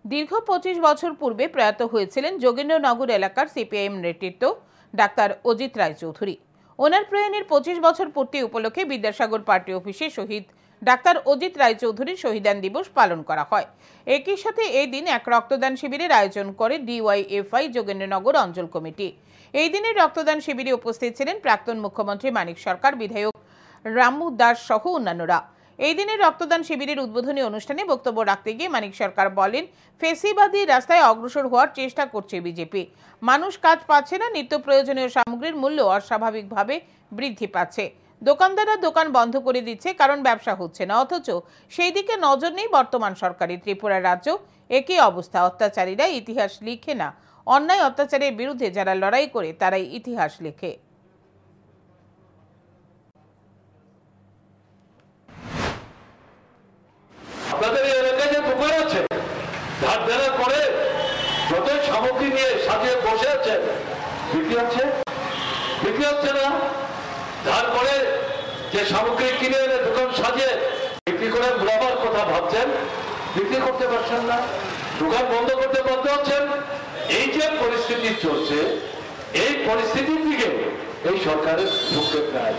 দীর্ঘ 25 বছর পূর্বে প্রয়াত হয়েছিলেন যোগেন্দ্রনগর এলাকার সিপিআইএম নেতৃত্ব ডাক্তার অজিত রায়চৌধুরী। ওনার প্রয়াণের 25 বছর পূর্তি উপলক্ষে বিদ্যাসাগর পার্টি অফিসে শহীদ ডাক্তার অজিত রায়চৌধুরীর শহীদান দিবস পালন করা হয়। একই সাথে এই দিন এক রক্তদান শিবিরের আয়োজন করে ডিওয়াইএফআই যোগেন্দ্রনগর অঞ্চল কমিটি। এই দিনের রক্তদান শিবিরে উপস্থিত ছিলেন প্রাক্তন মুখ্যমন্ত্রী মানিক সরকার, বিধায়ক রামু দাস সহ অন্যান্যরা। এই দিনের রক্তদান শিবিরের উদ্বোধনী অনুষ্ঠানে বক্তব্য রাখতে গিয়ে মানিক সরকার বলেন, ফেসিবাদী রাস্তায় অগ্রসর হওয়ার চেষ্টা করছে বিজেপি। মানুষ কাজ পাচ্ছে না, নিত্য প্রয়োজনীয় সামগ্রীর মূল্য অস্বাভাবিকভাবে বৃদ্ধি পাচ্ছে। দোকানদাররা দোকান বন্ধ করে দিচ্ছে কারণ ব্যবসা হচ্ছে না, অথচ সেই দিকে নজর নেই বর্তমান সরকারের। ত্রিপুরা রাজ্য একই অবস্থা। অত্যাচারীরা ইতিহাস লিখে না, অন্যায় অত্যাচারের বিরুদ্ধে যারা লড়াই করে তারাই ইতিহাস লেখে। আপনাদের এলাকায় যে দোকান আছে, ধার দেনা করে যত সামগ্রী নিয়ে সাজিয়ে বসে আছে, বিক্রি হচ্ছে না। ধার করে যে সামগ্রী কিনে এনে দোকান সাজিয়ে বিক্রি করে মুনাফার কথা ভাবছেন, বিক্রি করতে পারছেন না, দোকান বন্ধ করতে বাধ্য হচ্ছেন। এই যে পরিস্থিতি চলছে, এই পরিস্থিতির দিকে এই সরকারের ভূক্ষেপ নাই।